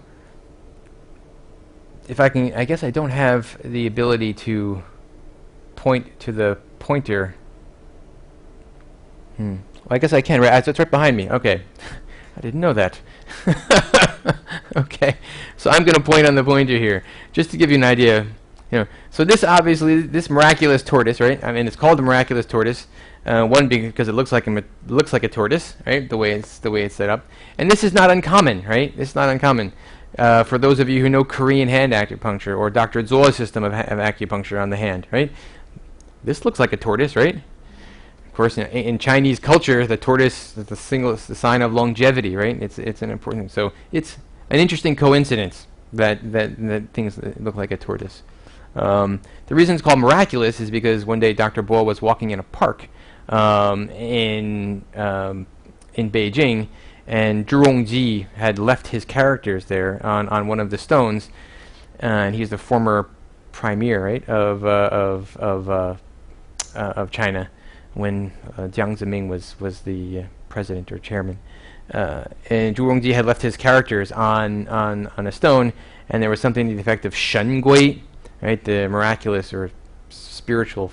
if I can, I guess I don't have the ability to point to the pointer. Well, I guess I can, right? It's right behind me. Okay. I didn't know that. Okay. So I'm going to point on the pointer here, just to give you an idea. So this obviously, this miraculous tortoise, right? I mean, it's called the miraculous tortoise. One because it looks like a tortoise, right? The way it's set up. And this is not uncommon, right? This is not uncommon. For those of you who know Korean hand acupuncture or Dr. Zhuo's system of acupuncture on the hand, right? This looks like a tortoise, right? Of course, in Chinese culture, the tortoise is the sign of longevity, right? It's an important thing. So it's an interesting coincidence that things look like a tortoise. The reason it's called miraculous is because one day Dr. Baugh was walking in a park in Beijing, and Zhu Rongji had left his characters there on one of the stones, and he's the former premier, right, of China, when Jiang Zemin was the president or chairman. And Zhu Rongji had left his characters on a stone, and there was something to the effect of Shen Gui, right, the miraculous or spiritual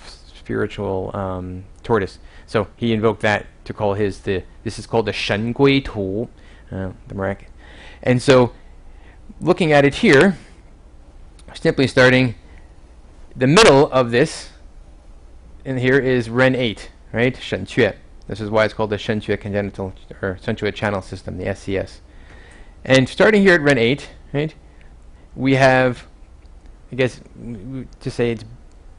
tortoise. So he invoked that to call this is called the Shen Gui Tu, the miraculous. And so, looking at it here, simply starting the middle of this, and here is Ren 8, right? Shen Shu. This is why it's called the Shen Shu congenital or Shen Shu channel system, the SCS. And starting here at Ren 8, right, we have, I guess to say it's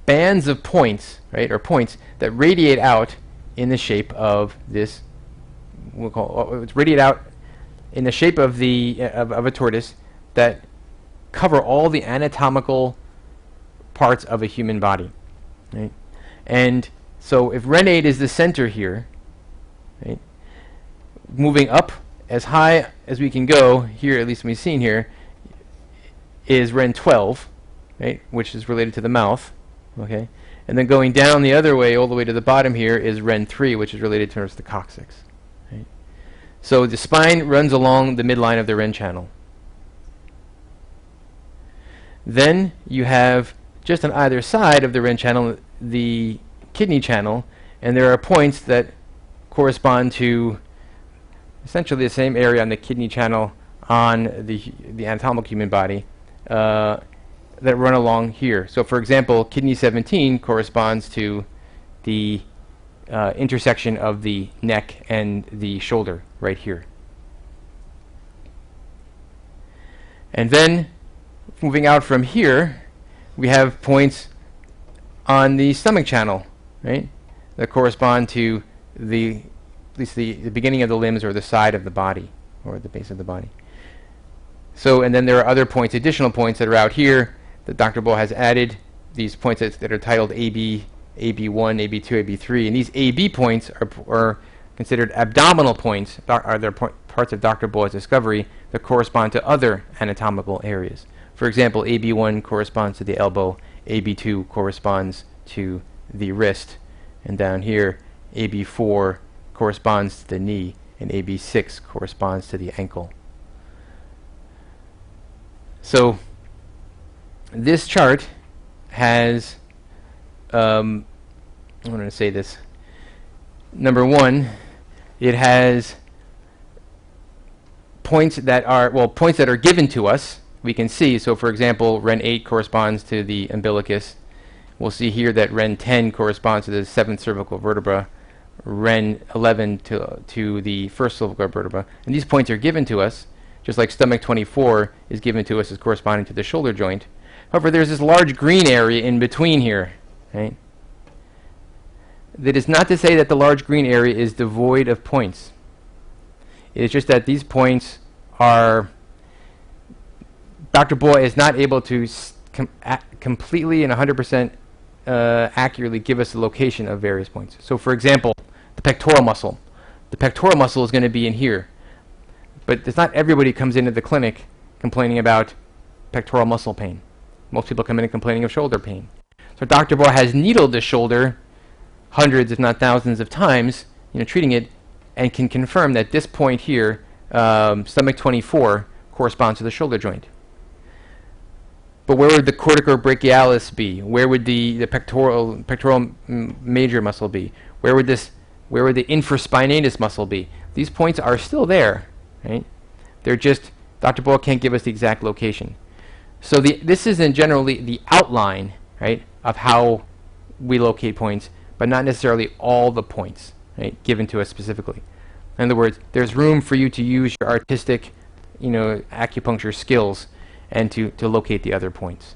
bands of points, right, or points that radiate out in the shape of this. It's radiate out in the shape of of a tortoise that cover all the anatomical parts of a human body, right? And so if Ren 8 is the center here, right, moving up as high as we can go here, at least we've seen here, is Ren 12, right, which is related to the mouth, okay? And then going down the other way, all the way to the bottom here, is Ren 3, which is related to the coccyx, right? So the spine runs along the midline of the Ren channel. Then you have, just on either side of the Ren channel, the kidney channel, and there are points that correspond to essentially the same area on the kidney channel on the anatomical human body that run along here. So for example, kidney 17 corresponds to the intersection of the neck and the shoulder right here. And then moving out from here, we have points on the stomach channel, right, that correspond to at least the beginning of the limbs or the side of the body or the base of the body. So, and then there are other points, additional points that are out here that Dr. Baugh has added, these points that are titled AB, AB1, AB2, AB3, and these AB points are considered abdominal points, are there parts of Dr. Baugh's discovery that correspond to other anatomical areas. For example, AB1 corresponds to the elbow, AB2 corresponds to the wrist, and down here AB4 corresponds to the knee, and AB6 corresponds to the ankle. So this chart has, I'm going to say this. Number one, it has points that are, well, points that are given to us. We can see, so for example, Ren 8 corresponds to the umbilicus. We'll see here that Ren 10 corresponds to the 7th cervical vertebra, Ren 11 to the 1st cervical vertebra. And these points are given to us, just like stomach 24 is given to us as corresponding to the shoulder joint. However, there's this large green area in between here, right? That is not to say that the large green area is devoid of points. It's just that these points are, Dr. Baugh is not able to completely and 100% accurately give us the location of various points. So for example, the pectoral muscle. The pectoral muscle is going to be in here. But it's not everybody comes into the clinic complaining about pectoral muscle pain. Most people come in complaining of shoulder pain. So Dr. Baugh has needled the shoulder hundreds, if not thousands of times, treating it, and can confirm that this point here, stomach 24, corresponds to the shoulder joint. But where would the corticobrachialis be? Where would the pectoral major muscle be? Where would the infraspinatus muscle be? These points are still there, right? They're just, Dr. Baugh can't give us the exact location. So this is in generally the outline, right, of how we locate points, but not necessarily all the points, right, given to us specifically. In other words, there's room for you to use your artistic, acupuncture skills and to locate the other points.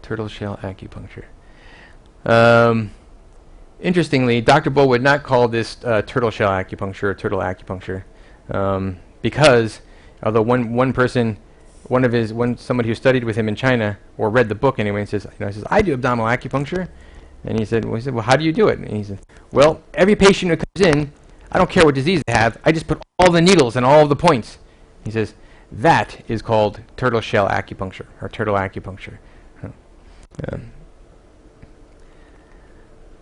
Turtle shell acupuncture. Interestingly, Dr. Baugh would not call this turtle shell acupuncture or turtle acupuncture because, although somebody who studied with him in China or read the book anyway, says, I do abdominal acupuncture, and he said, well, how do you do it? And he said, well, every patient who comes in, I don't care what disease they have, I just put all the needles and all of the points. He says, that is called turtle shell acupuncture or turtle acupuncture.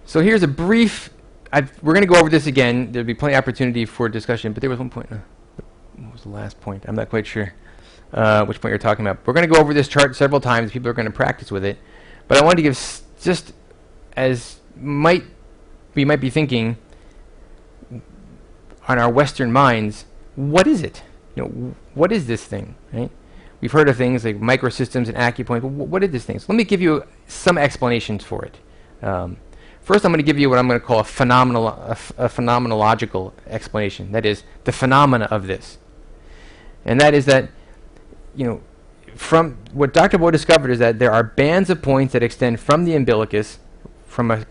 So here's a brief, we're going to go over this again. There'll be plenty of opportunity for discussion, but there was one point. What was the last point? I'm not quite sure which point you're talking about. We're going to go over this chart several times. People are going to practice with it. But I wanted to give just as we might be thinking on our Western minds, what is it? What is this thing? Right? We've heard of things like microsystems and acupoint. What is this thing? So let me give you some explanations for it. First, I'm going to give you what I'm going to call a phenomenological explanation. That is, the phenomena of this. And that is that, from what Dr. Baugh discovered is that there are bands of points that extend from the umbilicus, from a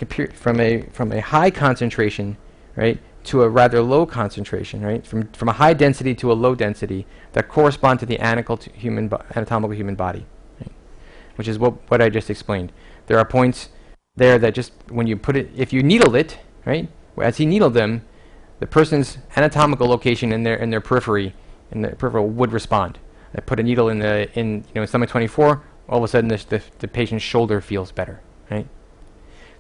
high concentration, right, to a rather low concentration, right, from a high density to a low density that correspond to the anatomical human body, right, which is what I just explained. There are points there that just when you put it, if you needled it, right, as he needled them, the person's anatomical location in their periphery, in the peripheral, would respond. I put a needle in stomach 24, all of a sudden the patient's shoulder feels better, right?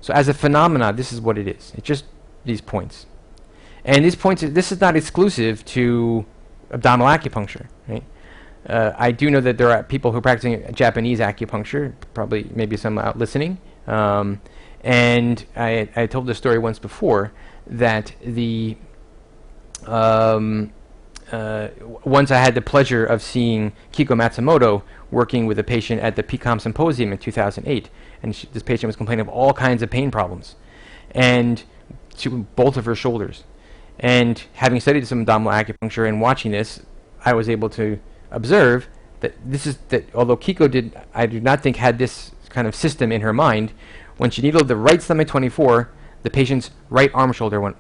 So as a phenomena, this is what it is. It's just these points, and these points. This is not exclusive to abdominal acupuncture, right? I do know that there are people who are practicing Japanese acupuncture, probably maybe some out listening. And I told this story once before that once I had the pleasure of seeing Kiko Matsumoto working with a patient at the PCOM Symposium in 2008, and this patient was complaining of all kinds of pain problems, and to both of her shoulders. And having studied some abdominal acupuncture and watching this, I was able to observe that although Kiko I do not think had this kind of system in her mind, when she needled the right stomach 24, the patient's right arm shoulder right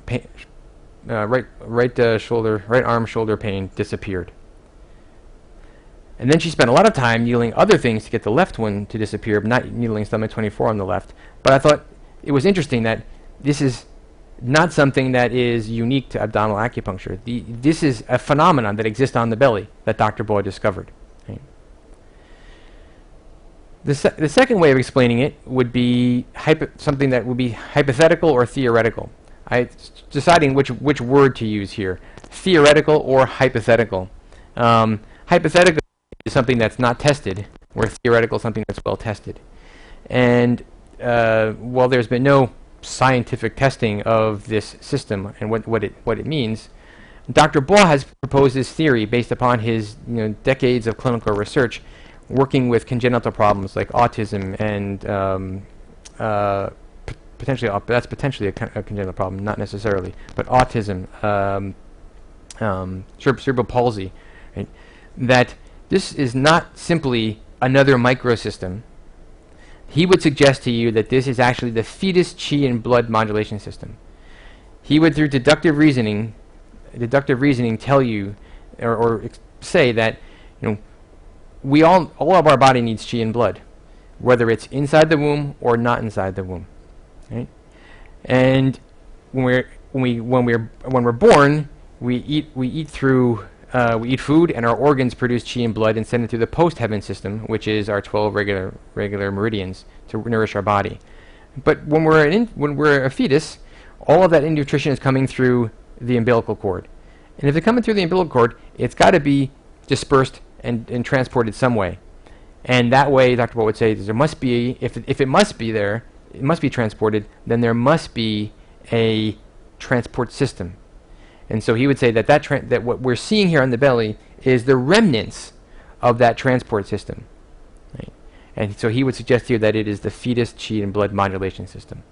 arm shoulder pain disappeared. And then she spent a lot of time needling other things to get the left one to disappear, but not needling stomach 24 on the left. But I thought it was interesting that this is not something that is unique to abdominal acupuncture. This is a phenomenon that exists on the belly that Dr. Baugh discovered. Right? The second way of explaining it would be something that would be hypothetical or theoretical. Deciding which word to use here, theoretical or hypothetical. hypothetical is something that's not tested, where theoretical is something that's well tested. And while there's been no scientific testing of this system and what it means, Dr. Baugh has proposed this theory based upon his decades of clinical research, working with congenital problems like autism and that's potentially a congenital problem, not necessarily, but autism, cerebral palsy, right? That this is not simply another microsystem. He would suggest to you that this is actually the fetus chi and blood modulation system. He would, through deductive reasoning, tell you or say that we all of our body needs chi and blood, whether it's inside the womb or not inside the womb, right? And when we're born, we eat food, and our organs produce chi and blood and send it through the post-heaven system, which is our 12 regular meridians to nourish our body. But when we're a fetus, all of that nutrition is coming through the umbilical cord. And if it's coming through the umbilical cord, it's got to be dispersed and transported some way. And that way, Dr. Baugh would say, there must be, if it must be there, it must be transported, then there must be a transport system. And so he would say that what we're seeing here on the belly is the remnants of that transport system. Right? And so he would suggest here that it is the fetus chi and blood modulation system.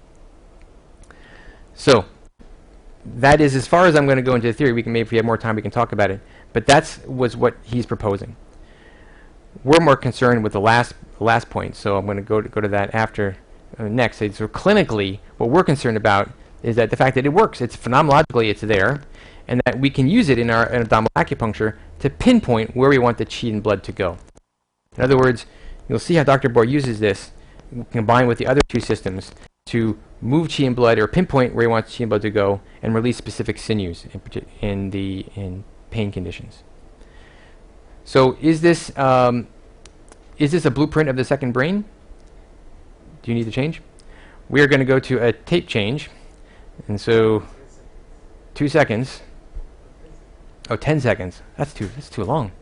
So that is as far as I'm going to go into the theory. Maybe if we have more time, we can talk about it. But that was what he's proposing. We're more concerned with the last point, so I'm going to go to that after next. So clinically, what we're concerned about is that the fact that it works. It's phenomenologically, it's there, and that we can use it in our abdominal acupuncture to pinpoint where we want the chi and blood to go. In other words, you'll see how Dr. Baugh uses this combined with the other two systems to move chi and blood, or pinpoint where he wants chi and blood to go, and release specific sinews in pain conditions. So is this a blueprint of the second brain? Do you need to change? We are going to go to a tape change, and so 2 seconds. Oh, 10 seconds. That's too long.